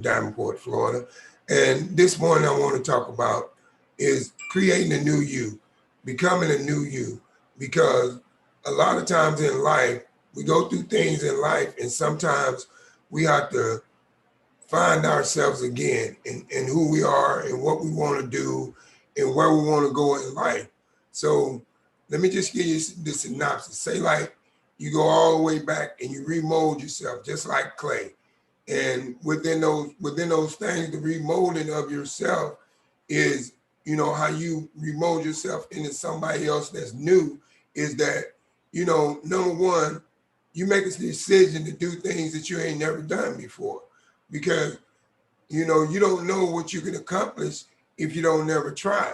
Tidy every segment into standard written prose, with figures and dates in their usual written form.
Davenport, Florida. And this morning I want to talk about is creating a new you, becoming a new you. Because a lot of times in life, we go through things in life, and sometimes we have to find ourselves again and who we are and what we want to do and where we want to go in life. So let me just give you the synopsis. Say like you go all the way back and you remold yourself just like clay. And within those things, the remolding of yourself is, how you remold yourself into somebody else that's new, is that, number one, you make a decision to do things that you ain't never done before. Because, you don't know what you can accomplish if you don't never try.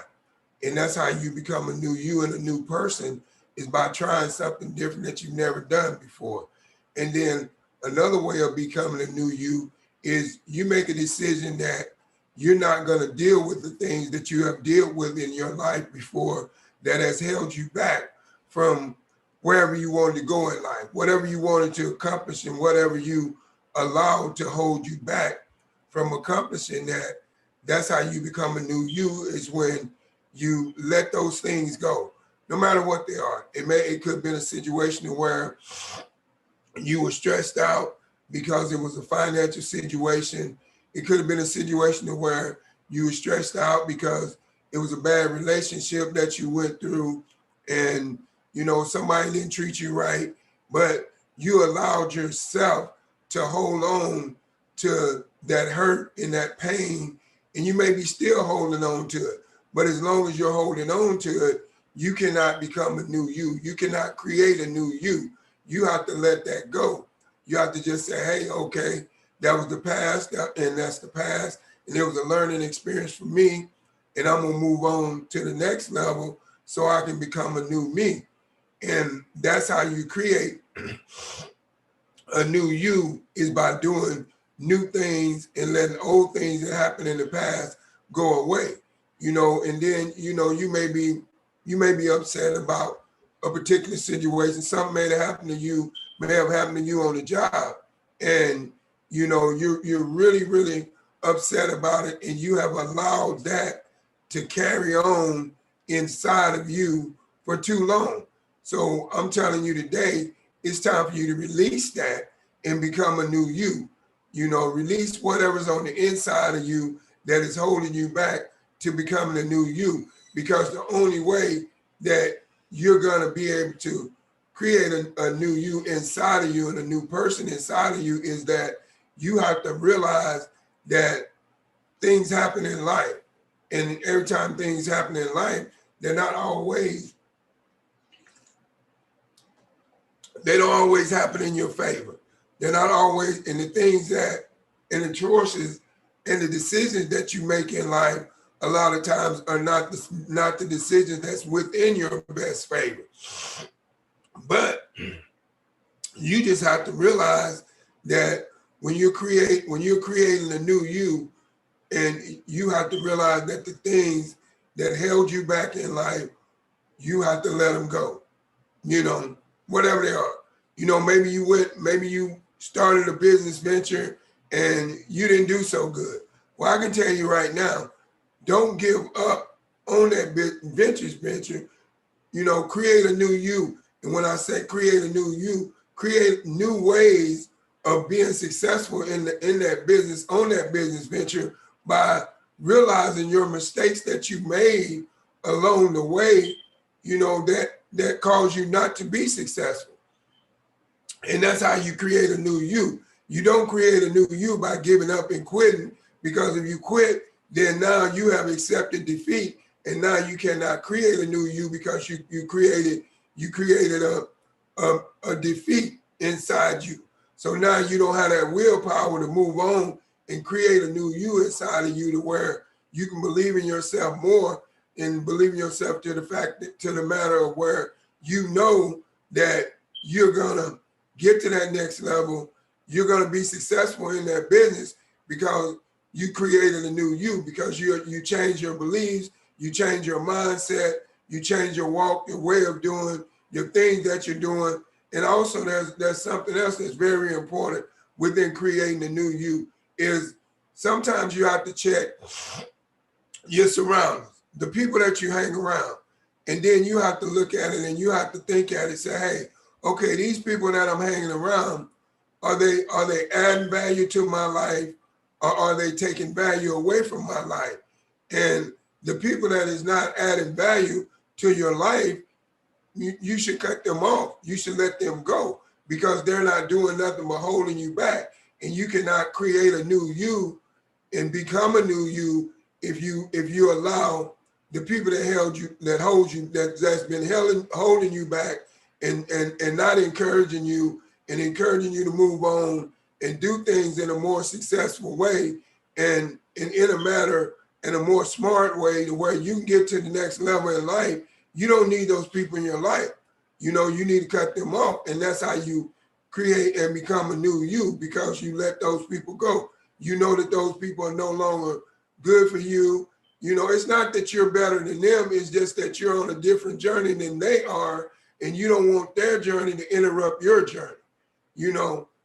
And that's how you become a new you and a new person, is by trying something different that you've never done before. And then another way of becoming a new you is you make a decision that you're not going to deal with the things that you have dealt with in your life before that has held you back from wherever you wanted to go in life, whatever you wanted to accomplish, and whatever you allowed to hold you back from accomplishing that. That's how you become a new you, is when you let those things go, no matter what they are. It could have been a situation where you were stressed out because it was a financial situation. It could have been a situation where you were stressed out because it was a bad relationship that you went through, and somebody didn't treat you right, but you allowed yourself to hold on to that hurt and that pain, and you may be still holding on to it. But as long as you're holding on to it, you cannot become a new you. You cannot create a new you. You have to let that go. You have to just say, hey, okay, that was the past, and that's the past. And it was a learning experience for me. And I'm going to move on to the next level so I can become a new me. And that's how you create a new you, is by doing new things and letting old things that happened in the past go away. And then, you may be upset about a particular situation. Something may have happened to you, may have happened to you on the job. And, you're really, really upset about it. And you have allowed that to carry on inside of you for too long. So I'm telling you today, it's time for you to release that and become a new you. Release whatever's on the inside of you that is holding you back to becoming a new you. Because the only way that you're going to be able to create a new you inside of you and a new person inside of you is that you have to realize that things happen in life. And every time things happen in life, they're not always, they don't always happen in your favor. They're not always, and the things that, and the choices and the decisions that you make in life, a lot of times are not the decisions that's within your best favor. But you just have to realize that when you're creating a new you, and you have to realize that the things that held you back in life, you have to let them go. Whatever they are. Maybe you started a business venture and you didn't do so good. Well, I can tell you right now, don't give up on that venture. Create a new you. And when I say create a new you, create new ways of being successful in that business, on that business venture, by realizing your mistakes that you made along the way, that caused you not to be successful. And that's how you create a new you. You don't create a new you by giving up and quitting, because if you quit, then now you have accepted defeat, and now you cannot create a new you because you created a defeat inside you. So now you don't have that willpower to move on and create a new you inside of you, to where you can believe in yourself more, and believe in yourself to the matter of where you know that you're gonna get to that next level. You're gonna be successful in that business because you created a new you, because you change your beliefs, you change your mindset, you change your walk, your way of doing your things that you're doing. And also there's something else that's very important within creating a new you, is sometimes you have to check your surroundings, the people that you hang around. And then you have to look at it and you have to think at it, say, hey, okay, these people that I'm hanging around, are they adding value to my life, or are they taking value away from my life? And the people that is not adding value to your life, you should cut them off. You should let them go, because they're not doing nothing but holding you back. And you cannot create a new you and become a new you if you allow the people that hold you, that's been holding you back, and not encouraging you, and encouraging you to move on and do things in a more successful way, and in a matter, in a more smart way, to where you can get to the next level in life. You don't need those people in your life. You need to cut them off. And that's how you create and become a new you, because you let those people go. You know that those people are no longer good for you. It's not that you're better than them. It's just that you're on a different journey than they are. And you don't want their journey to interrupt your journey,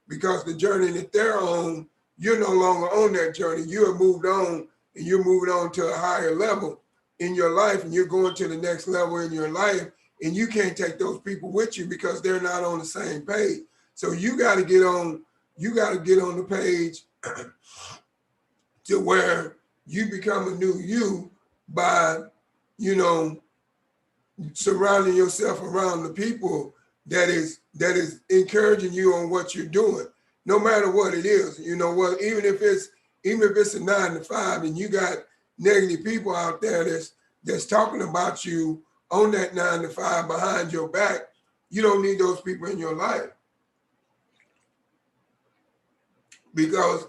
because the journey that they're on, you're no longer on that journey. You have moved on, and you're moving on to a higher level in your life, and you're going to the next level in your life, and you can't take those people with you because they're not on the same page. So you got to get on the page to where you become a new you by, surrounding yourself around the people that is encouraging you on what you're doing, no matter what it is. Even if it's a 9 to 5 and you got negative people out there that's talking about you on that 9 to 5 behind your back, you don't need those people in your life, because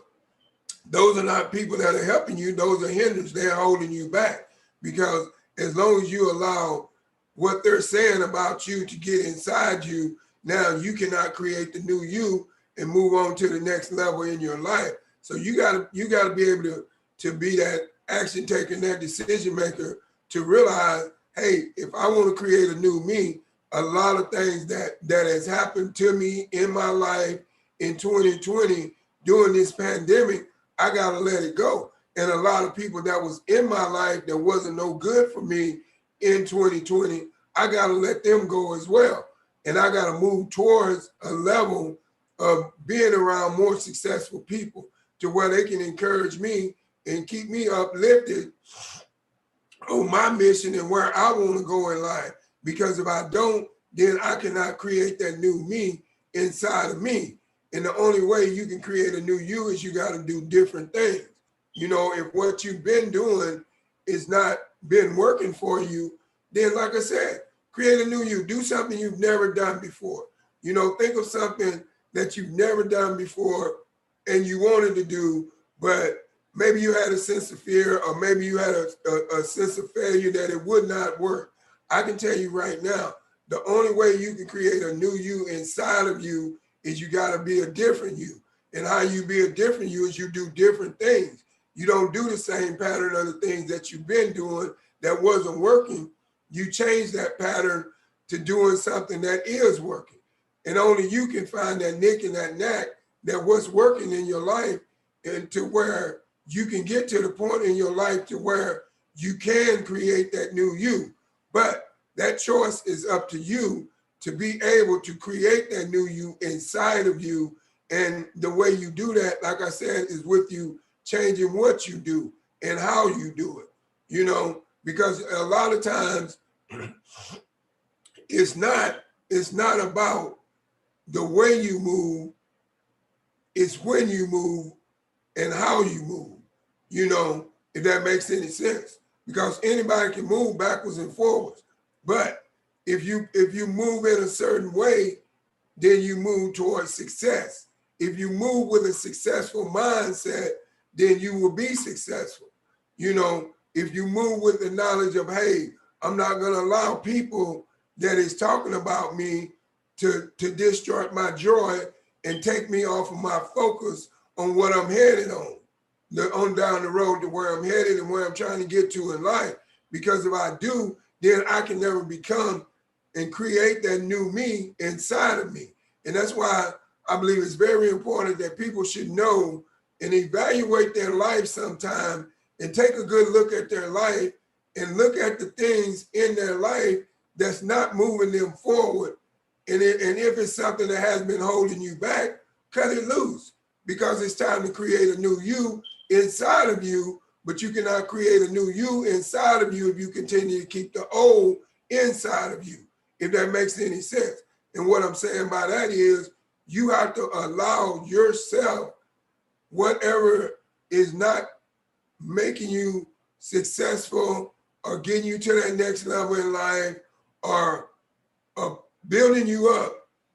those are not people that are helping you. Those are hindrances. They're holding you back, because as long as you allow what they're saying about you to get inside you, now you cannot create the new you and move on to the next level in your life. So you gotta be able to be that action taker, that decision maker, to realize, hey, if I want to create a new me, a lot of things that has happened to me in my life in 2020 during this pandemic, I gotta let it go. And a lot of people that was in my life that wasn't no good for me in 2020, I gotta let them go as well. And I gotta move towards a level of being around more successful people, to where they can encourage me and keep me uplifted on my mission and where I want to go in life. Because if I don't, then I cannot create that new me inside of me. And the only way you can create a new you is you got to do different things. If what you've been doing is not been working for you, then like I said, create a new you. Do something you've never done before. Think of something that you've never done before and you wanted to do, but maybe you had a sense of fear, or maybe you had a sense of failure that it would not work. I can tell you right now, the only way you can create a new you inside of you is you got to be a different you. And how you be a different you is you do different things. You don't do the same pattern of the things that you've been doing that wasn't working. You change that pattern to doing something that is working. And only you can find that nick and that knack that what's working in your life, and to where you can get to the point in your life to where you can create that new you. But that choice is up to you to be able to create that new you inside of you. And the way you do that, like I said, is with you changing what you do and how you do it, because a lot of times it's not about the way you move, it's when you move and how you move, if that makes any sense. Because anybody can move backwards and forwards. But if you move in a certain way, then you move towards success. If you move with a successful mindset, then you will be successful. If you move with the knowledge of, hey, I'm not going to allow people that is talking about me to distort my joy and take me off of my focus on what I'm headed on down the road to where I'm headed and where I'm trying to get to in life. Because if I do, then I can never become and create that new me inside of me. And that's why I believe it's very important that people should know and evaluate their life sometime and take a good look at their life and look at the things in their life that's not moving them forward. And if it's something that has been holding you back, cut it loose, because it's time to create a new you inside of you. But you cannot create a new you inside of you if you continue to keep the old inside of you, if that makes any sense. And what I'm saying by that is you have to allow yourself, whatever is not making you successful or getting you to that next level in life, or building you up.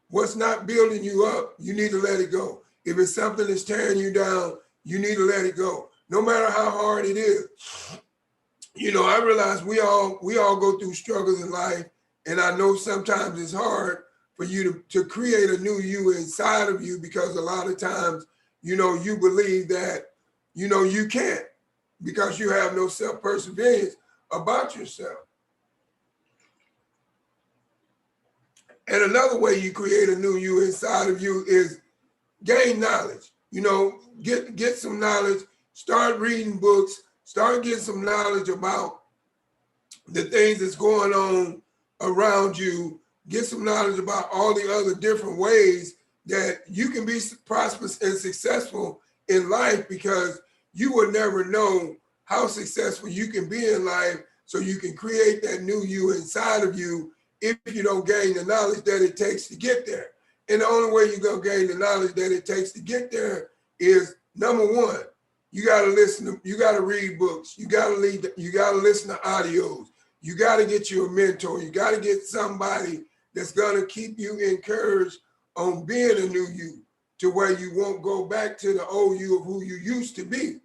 What's not building you up, you need to let it go. If it's something that's tearing you down, you need to let it go, no matter how hard it is. You know, I realize we all go through struggles in life, and I know sometimes it's hard for you to create a new you inside of you, because a lot of times, you know, you believe that, you know, you can't, because you have no self-perseverance about yourself. And another way you create a new you inside of you is gain knowledge. You know, get some knowledge, start reading books, start getting some knowledge about the things that's going on around you, get some knowledge about all the other different ways that you can be prosperous and successful in life, because you will never know how successful you can be in life. So you can create that new you inside of you if you don't gain the knowledge that it takes to get there. And the only way you're going to gain the knowledge that it takes to get there is, number one, you got to listen, you got to read books, you got to listen to audios, you got to get you a mentor, you got to get somebody that's going to keep you encouraged on being a new you, to where you won't go back to the old you of who you used to be.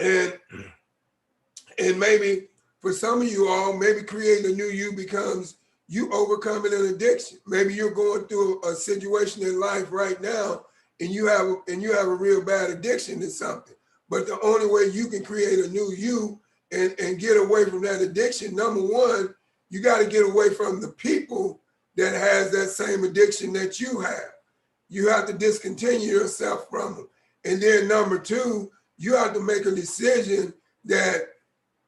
And maybe for some of you all, maybe creating a new you becomes you overcoming an addiction. Maybe you're going through a situation in life right now, and you have a real bad addiction to something. But the only way you can create a new you and get away from that addiction, number one, you got to get away from the people that has that same addiction that you have. You have to discontinue yourself from them. And then number two, you have to make a decision that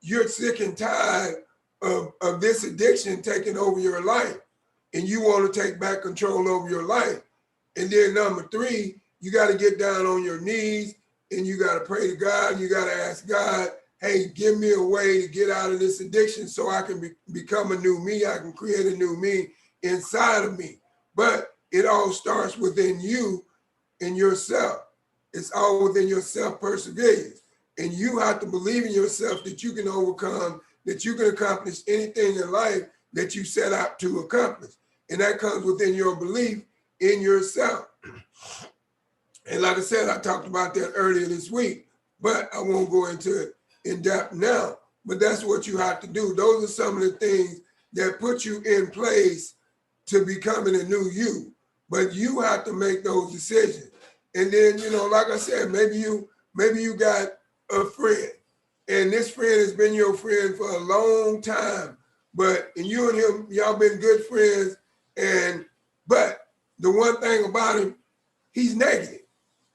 you're sick and tired of this addiction taking over your life, and you want to take back control over your life. And then number three, you got to get down on your knees and you got to pray to God. You got to ask God, hey, give me a way to get out of this addiction so I can become a new me. I can create a new me inside of me. But it all starts within you and yourself. It's all within your self-perseverance. And you have to believe in yourself that you can overcome, that you can accomplish anything in life that you set out to accomplish. And that comes within your belief in yourself. And like I said, I talked about that earlier this week, but I won't go into it in depth now. But that's what you have to do. Those are some of the things that put you in place to becoming a new you. But you have to make those decisions. And then, you know, like I said, maybe you got a friend, and this friend has been your friend for a long time, and you and him, y'all been good friends, but the one thing about him, he's negative.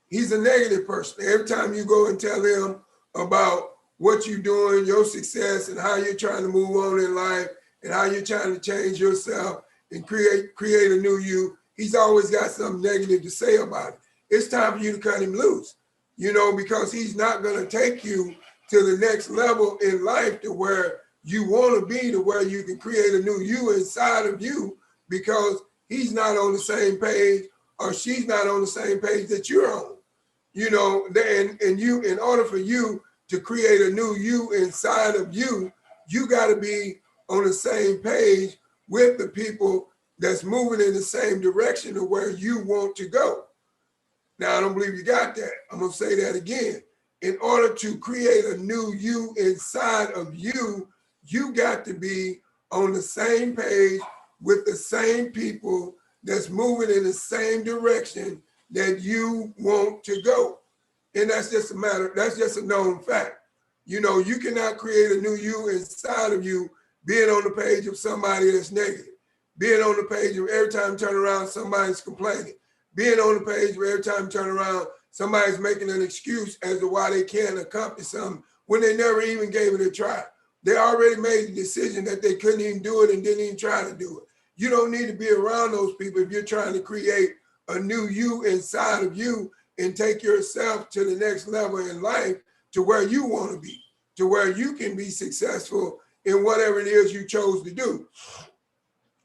He's a negative person. Every time you go and tell him about what you're doing, your success, and how you're trying to move on in life, and how you're trying to change yourself and create a new you, he's always got something negative to say about it. It's time for you to cut him loose, you know, because he's not going to take you to the next level in life to where you want to be, to where you can create a new you inside of you, because he's not on the same page, or she's not on the same page that you're on. You know, and you, in order for you to create a new you inside of you, you got to be on the same page with the people that's moving in the same direction of where you want to go. Now, I don't believe you got that. I'm going to say that again. In order to create a new you inside of you, you got to be on the same page with the same people that's moving in the same direction that you want to go. And that's just a known fact. You know, you cannot create a new you inside of you being on the page of somebody that's negative, being on the page of every time you turn around, somebody's complaining, being on the page where every time you turn around, somebody's making an excuse as to why they can't accomplish something when they never even gave it a try. They already made the decision that they couldn't even do it and didn't even try to do it. You don't need to be around those people if you're trying to create a new you inside of you and take yourself to the next level in life to where you want to be, to where you can be successful in whatever it is you chose to do.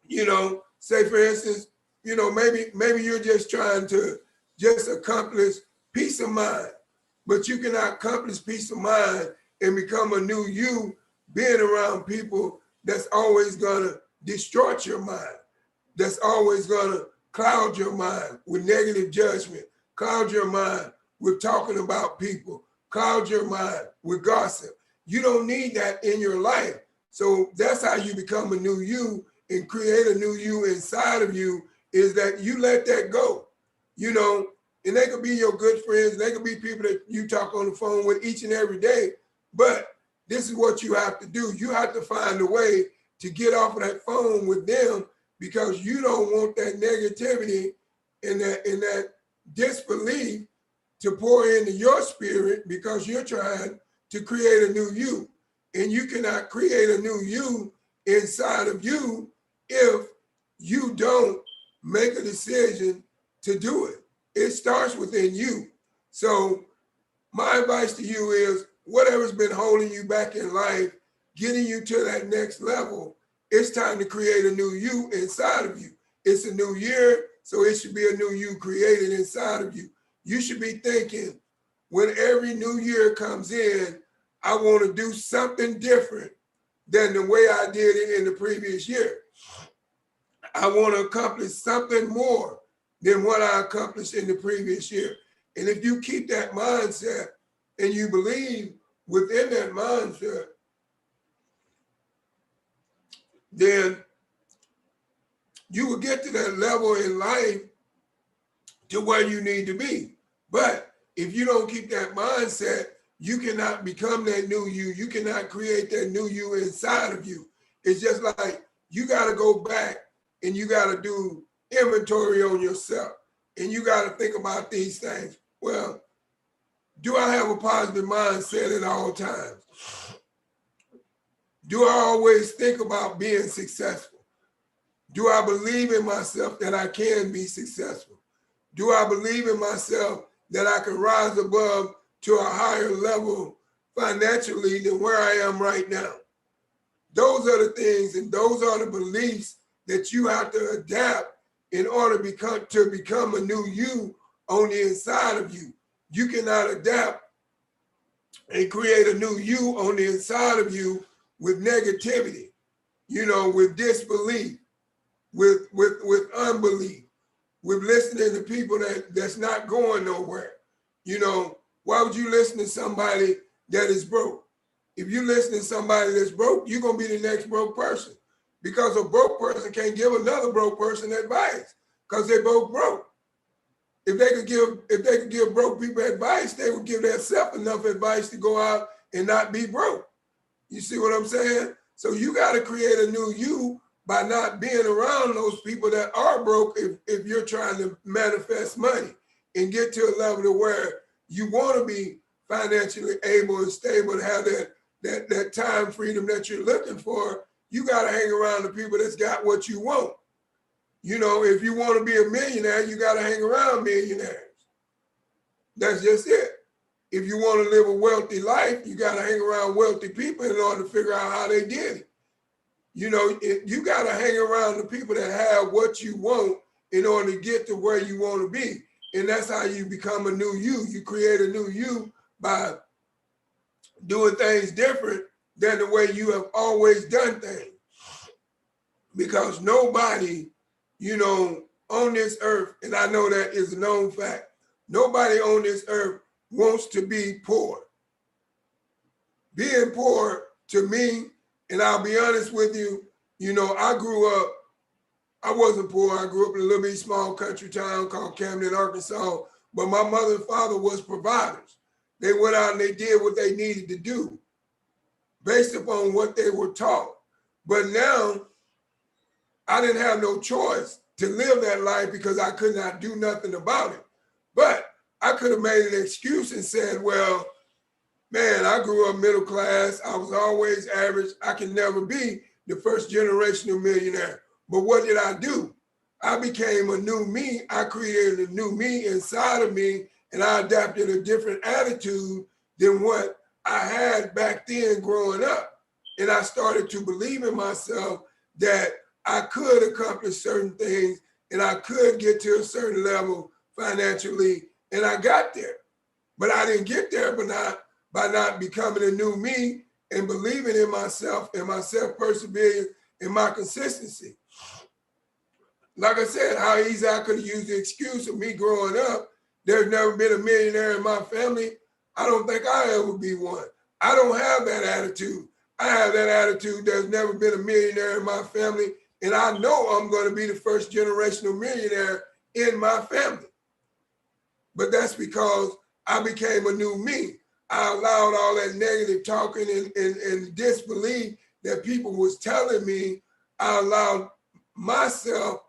You know, say for instance, you know, maybe you're just trying to just accomplish peace of mind, but you cannot accomplish peace of mind and become a new you being around people that's always gonna distort your mind, that's always gonna cloud your mind with negative judgment, cloud your mind with talking about people, cloud your mind with gossip. You don't need that in your life. So that's how you become a new you and create a new you inside of you, is that you let that go, you know, and they could be your good friends. They could be people that you talk on the phone with each and every day. But this is what you have to do. You have to find a way to get off of that phone with them, because you don't want that negativity and that disbelief to pour into your spirit, because you're trying to create a new you. And you cannot create a new you inside of you if you don't make a decision to do it. It starts within you. So my advice to you is, whatever's been holding you back in life, getting you to that next level, it's time to create a new you inside of you. It's a new year, so it should be a new you created inside of you. You should be thinking, when every new year comes in, I want to do something different than the way I did it in the previous year. I want to accomplish something more than what I accomplished in the previous year. And if you keep that mindset and you believe within that mindset, then you will get to that level in life to where you need to be. But if you don't keep that mindset, you cannot become that new you. You cannot create that new you inside of you. It's just like you got to go back and you got to do inventory on yourself. And you got to think about these things. Well, do I have a positive mindset at all times? Do I always think about being successful? Do I believe in myself that I can be successful? Do I believe in myself that I can rise above to a higher level financially than where I am right now? Those are the things and those are the beliefs that you have to adapt in order to become a new you on the inside of you. You cannot adapt and create a new you on the inside of you with negativity, you know, with disbelief, with unbelief, with listening to people that's not going nowhere. You know, why would you listen to somebody that is broke? If you listen to somebody that's broke, you're gonna be the next broke person, because a broke person can't give another broke person advice because they both broke. If they could give broke people advice, they would give themselves enough advice to go out and not be broke. You see what I'm saying? So you got to create a new you by not being around those people that are broke if you're trying to manifest money and get to a level to where you want to be financially able and stable to have that time freedom that you're looking for. You got to hang around the people that's got what you want. You know, if you want to be a millionaire, you got to hang around millionaires. That's just it. If you want to live a wealthy life, you got to hang around wealthy people in order to figure out how they did it. You know, you got to hang around the people that have what you want in order to get to where you want to be. And that's how you become a new you. You create a new you by doing things different than the way you have always done things. Because nobody, you know, on this earth, and I know that is a known fact, nobody on this earth wants to be poor. Being poor to me, and I'll be honest with you, you know, I wasn't poor. I grew up in a little bit small country town called Camden, Arkansas, but my mother and father was providers. They went out and they did what they needed to do based upon what they were taught. But now I didn't have no choice to live that life because I could not do nothing about it. But I could have made an excuse and said, well, man, I grew up middle class. I was always average. I can never be the first generational millionaire. But what did I do? I became a new me. I created a new me inside of me, and I adapted a different attitude than what I had back then growing up. And I started to believe in myself that I could accomplish certain things and I could get to a certain level financially, and I got there. But I didn't get there by not becoming a new me and believing in myself and my self-perseverance and my consistency. Like I said, how easy I could have used the excuse of me growing up. There's never been a millionaire in my family. I don't think I'll ever be one. I don't have that attitude. I have that attitude. There's never been a millionaire in my family, and I know I'm going to be the first generational millionaire in my family. But that's because I became a new me. I allowed all that negative talking and disbelief that people was telling me. I allowed myself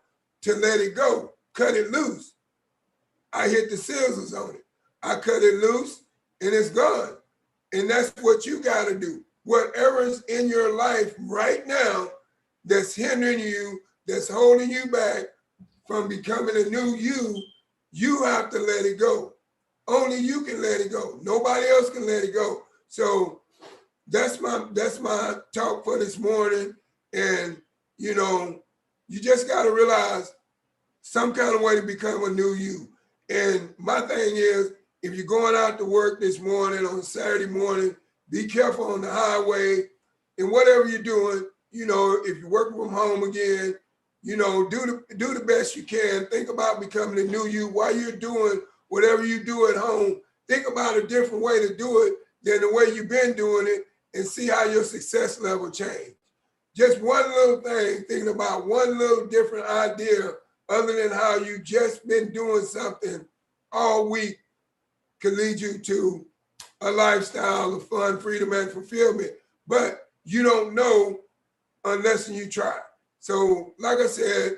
to let it go, cut it loose. I hit the scissors on it. I cut it loose and it's gone. And that's what you got to do. Whatever's in your life right now that's hindering you, that's holding you back from becoming a new you, you have to let it go. Only you can let it go. Nobody else can let it go. So that's my talk for this morning. And you just got to realize some kind of way to become a new you. And my thing is, if you're going out to work this morning on Saturday morning, be careful on the highway and whatever you're doing. If you're working from home again, do the best you can. Think about becoming a new you while you're doing whatever you do at home. Think about a different way to do it than the way you've been doing it, and see how your success level change. Just one little thing, thinking about one little different idea other than how you just been doing something all week can lead you to a lifestyle of fun, freedom, and fulfillment. But you don't know unless you try. So like I said,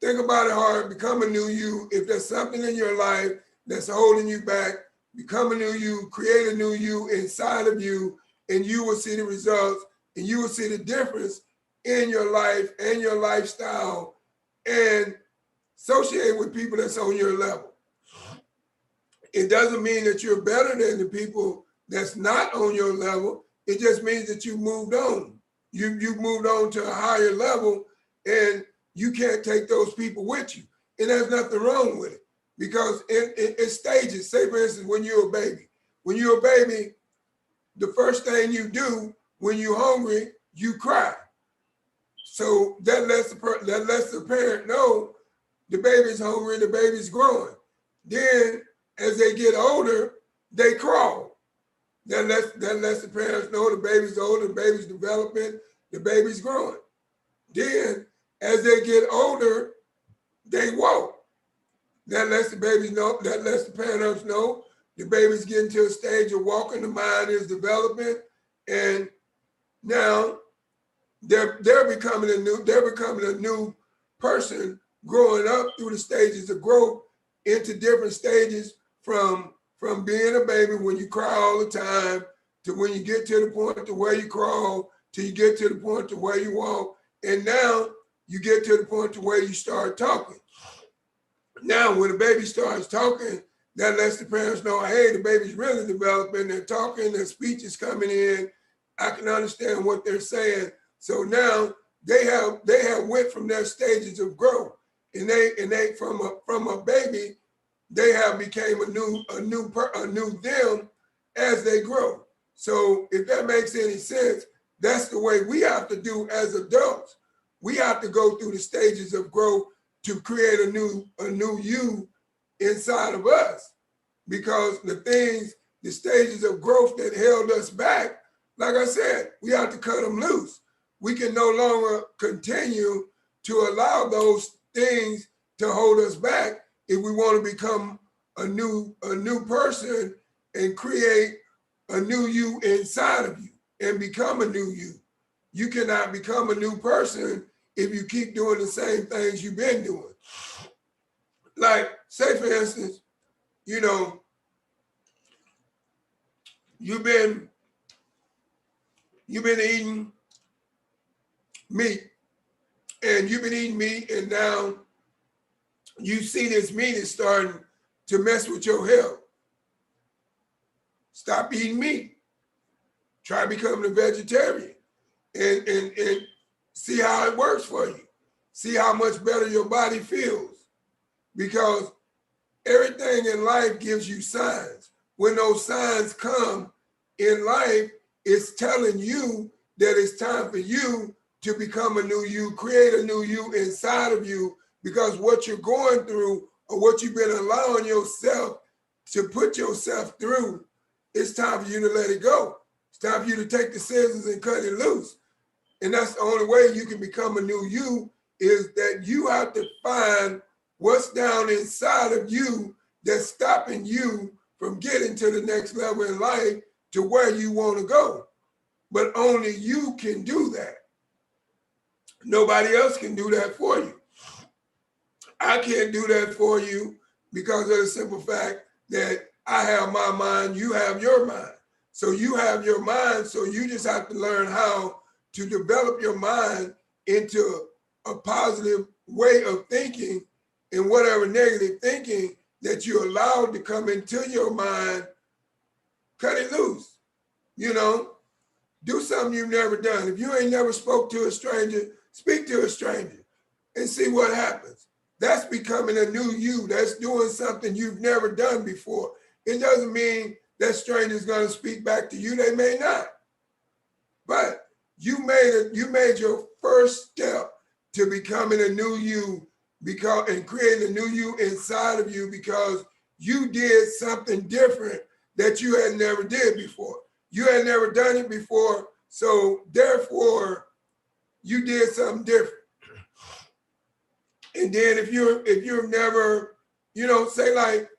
think about it hard, become a new you. If there's something in your life that's holding you back, become a new you, create a new you inside of you, and you will see the results, and you will see the difference in your life and your lifestyle, and associate with people that's on your level. It doesn't mean that you're better than the people that's not on your level. It just means that you moved on. You've moved on to a higher level, and you can't take those people with you. And there's nothing wrong with it, because it's stages. Say, for instance, when you're a baby. When you're a baby, the first thing you do when you're hungry, you cry. So that lets the parent know the baby's hungry, the baby's growing. Then as they get older, they crawl. That lets the parents know the baby's older, the baby's developing, the baby's growing. Then as they get older, they walk. That lets the babies know, that lets the parents know the baby's getting to a stage of walking, the mind is developing, and now they're becoming a new person, growing up through the stages of growth into different stages from being a baby when you cry all the time to when you get to the point to where you crawl, till you get to the point to where you walk, and now you get to the point to where you start talking. Now, when the baby starts talking, that lets the parents know, hey, the baby's really developing, they're talking, their speech is coming in, I can understand what they're saying. So now they have went from their stages of growth, and they from a baby, they have became a new them as they grow. So if that makes any sense, that's the way we have to do as adults. We have to go through the stages of growth to create a new you inside of us, because the stages of growth that held us back, like I said, we have to cut them loose. We can no longer continue to allow those things to hold us back if we want to become a new person and create a new you inside of you and become a new you. You cannot become a new person if you keep doing the same things you've been doing. Like, say for instance, you know, you've been eating meat, and you've been eating meat, and now you see this meat is starting to mess with your health. Stop eating meat. Try becoming a vegetarian, and see how it works for you. See how much better your body feels. Because everything in life gives you signs. When those signs come in life, it's telling you that it's time for you to become a new you, create a new you inside of you, because what you're going through or what you've been allowing yourself to put yourself through, it's time for you to let it go. It's time for you to take the scissors and cut it loose. And that's the only way you can become a new you, is that you have to find what's down inside of you that's stopping you from getting to the next level in life to where you want to go. But only you can do that. Nobody else can do that for you. I can't do that for you because of the simple fact that I have my mind, you have your mind. So you have your mind, so you just have to learn how to develop your mind into a positive way of thinking, and whatever negative thinking that you allowed to come into your mind, cut it loose. You know, do something you've never done. If you ain't never spoke to a stranger, speak to a stranger and see what happens. That's becoming a new you. That's doing something you've never done before. It doesn't mean that stranger's going to speak back to you. They may not. But you made your first step to becoming a new you, and creating a new you inside of you, because you did something different that you had never did before. You had never done it before, so therefore you did something different. And then if you've never, say like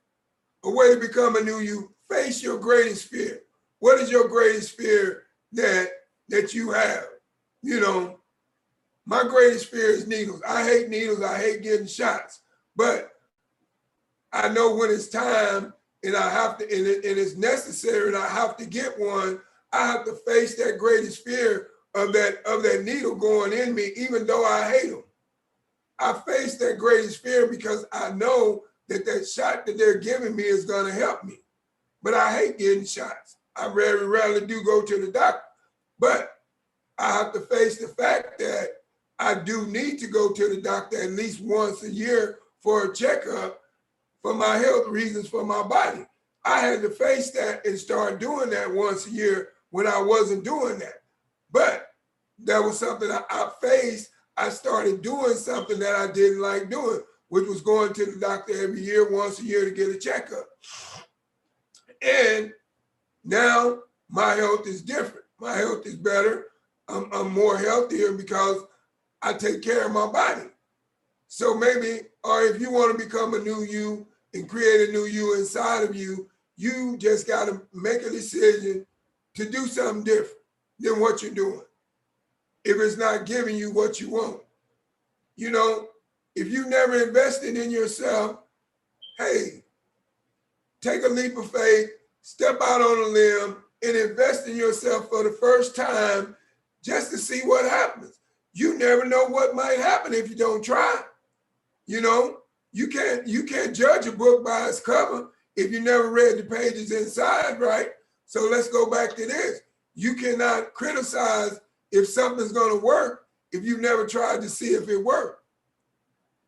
a way to become a new you, face your greatest fear. What is your greatest fear that you have? My greatest fear is needles. I hate needles. I hate getting shots. But I know when it's time and I have to, and it's necessary, and I have to get one, I have to face that greatest fear of that needle going in me, even though I hate them. I face that greatest fear because I know that shot that they're giving me is going to help me. But I hate getting shots. I very rarely do go to the doctor. But I have to face the fact that I do need to go to the doctor at least once a year for a checkup for my health reasons for my body. I had to face that and start doing that once a year when I wasn't doing that. But that was something I faced. I started doing something that I didn't like doing, which was going to the doctor every year, once a year, to get a checkup. And now my health is different. My health is better. I'm more healthier because I take care of my body. So maybe, or if you want to become a new you and create a new you inside of you, you just got to make a decision to do something different than what you're doing. If it's not giving you what you want. If you never invested in yourself, hey, take a leap of faith, step out on a limb and invest in yourself for the first time just to see what happens. You never know what might happen if you don't try. You can't judge a book by its cover if you never read the pages inside, right? So let's go back to this. You cannot criticize if something's going to work if you've never tried to see if it worked.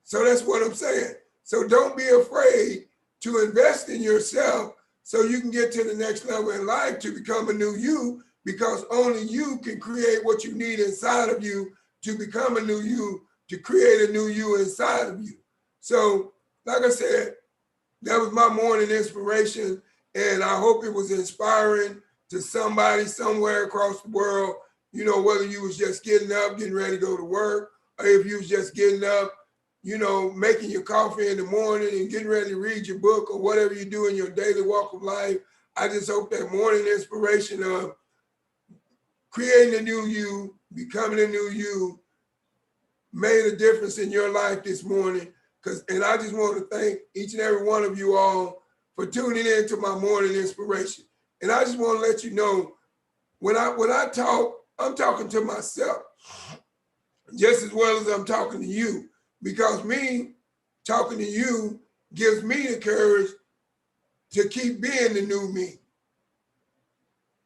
So that's what I'm saying. So don't be afraid to invest in yourself so you can get to the next level in life to become a new you, because only you can create what you need inside of you to become a new you, to create a new you inside of you. So, like I said, that was my morning inspiration, and I hope it was inspiring to somebody somewhere across the world, whether you was just getting up, getting ready to go to work, or if you was just getting up, making your coffee in the morning and getting ready to read your book, or whatever you do in your daily walk of life. I just hope that morning inspiration of creating a new you, becoming a new you, made a difference in your life this morning. And I just want to thank each and every one of you all for tuning in to my morning inspiration. And I just want to let you know, when I talk, I'm talking to myself just as well as I'm talking to you, because me talking to you gives me the courage to keep being the new me.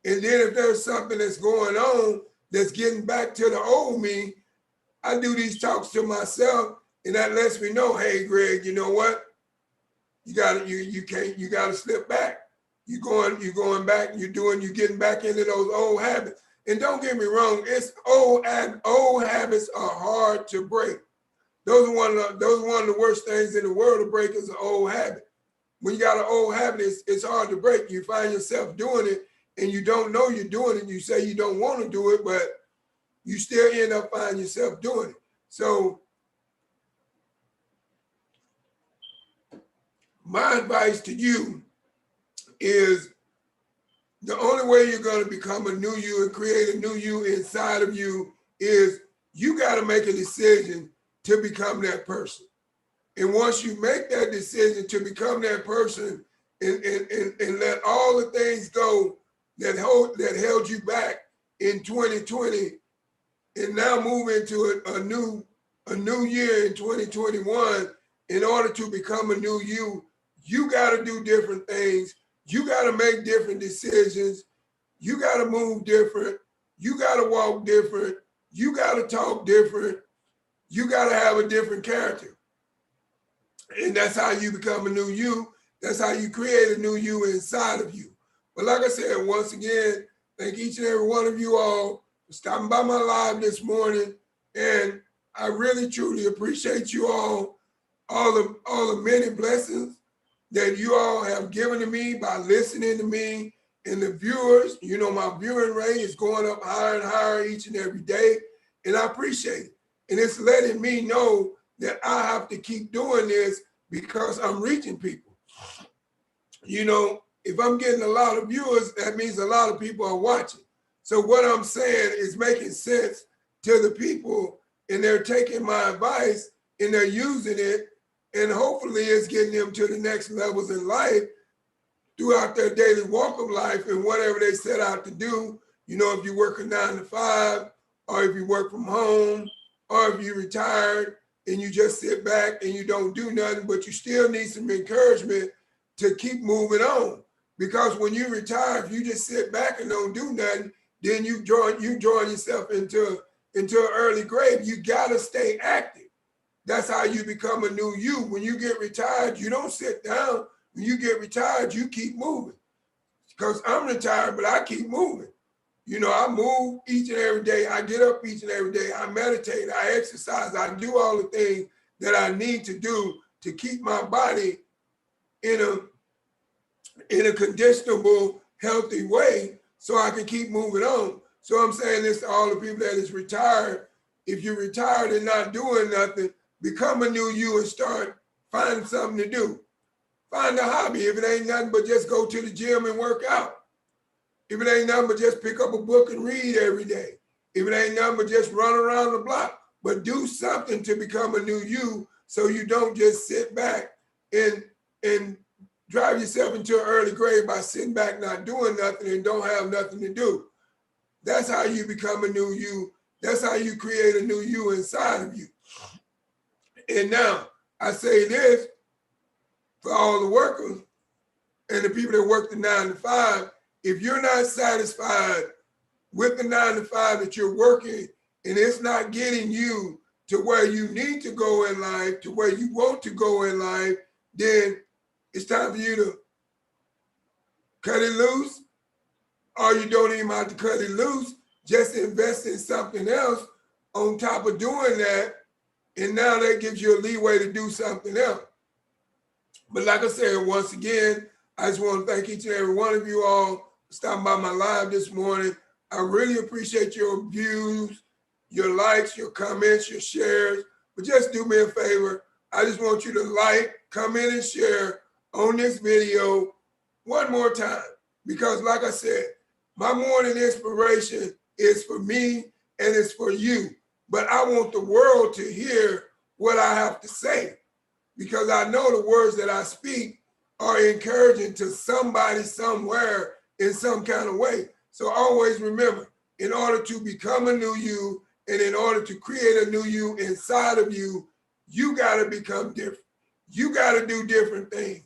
And then if there's something that's going on that's getting back to the old me, I do these talks to myself, and that lets me know, hey, Greg, you know what? You gotta slip back. You're going back, you're getting back into those old habits. And don't get me wrong, it's old habits are hard to break. Those are one of the worst things in the world to break, is an old habit. When you got an old habit, it's hard to break. You find yourself doing it and you don't know you're doing it. You say you don't want to do it, but you still end up finding yourself doing it. So my advice to you is, the only way you're going to become a new you and create a new you inside of you is you got to make a decision to become that person. And once you make that decision to become that person and let all the things go that held you back in 2020, and now move into a new year in 2021, in order to become a new you, you got to do different things. You got to make different decisions. You got to move different. You got to walk different. You got to talk different. You got to have a different character. And that's how you become a new you. That's how you create a new you inside of you. But like I said, once again, thank each and every one of you all for stopping by my live this morning. And I really, truly appreciate you all the many blessings that you all have given to me by listening to me. And the viewers, my viewing rate is going up higher and higher each and every day. And I appreciate it. And it's letting me know that I have to keep doing this because I'm reaching people. If I'm getting a lot of viewers, that means a lot of people are watching. So what I'm saying is making sense to the people, and they're taking my advice and they're using it, and hopefully it's getting them to the next levels in life throughout their daily walk of life and whatever they set out to do. If you work a 9 to 5, or if you work from home, or if you retired and you just sit back and you don't do nothing, but you still need some encouragement to keep moving on. Because when you retire, if you just sit back and don't do nothing, then you join yourself into an early grave. You gotta stay active. That's how you become a new you. When you get retired, you don't sit down. When you get retired, you keep moving. Because I'm retired, but I keep moving. I move each and every day. I get up each and every day. I meditate. I exercise. I do all the things that I need to do to keep my body in a conditionable, healthy way, so I can keep moving on. So I'm saying this to all the people that is retired. If you're retired and not doing nothing, become a new you and start finding something to do. Find a hobby. If it ain't nothing but just go to the gym and work out. If it ain't nothing but just pick up a book and read every day. If it ain't nothing but just run around the block. But do something to become a new you, so you don't just sit back and drive yourself into an early grave by sitting back not doing nothing and don't have nothing to do. That's how you become a new you. That's how you create a new you inside of you. And now I say this for all the workers and the people that work the 9 to 5. If you're not satisfied with the 9 to 5 that you're working, and it's not getting you to where you need to go in life, to where you want to go in life, then it's time for you to cut it loose, or you don't even have to cut it loose. Just invest in something else on top of doing that, and now that gives you a leeway to do something else. But like I said, once again, I just want to thank each and every one of you all for stopping by my live this morning. I really appreciate your views, your likes, your comments, your shares. But just do me a favor. I just want you to like, comment, and share on this video one more time. Because like I said, my morning inspiration is for me and it's for you. But I want the world to hear what I have to say, because I know the words that I speak are encouraging to somebody somewhere in some kind of way. So always remember, in order to become a new you and in order to create a new you inside of you, you got to become different. You got to do different things.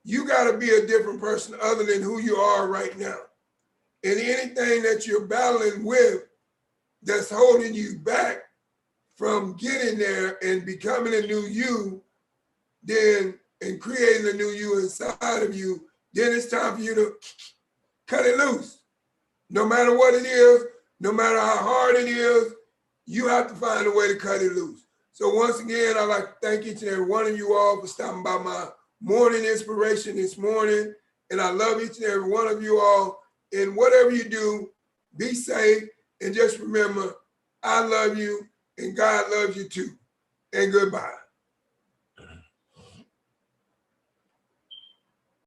You got to be a different person other than who you are right now. And anything that you're battling with that's holding you back from getting there and becoming a new you, then and creating a new you inside of you, then it's time for you to cut it loose. No matter what it is, no matter how hard it is, you have to find a way to cut it loose. So once again, I'd like to thank each and every one of you all for stopping by my morning inspiration this morning. And I love each and every one of you all. And whatever you do, be safe. And just remember, I love you and God loves you too. And goodbye.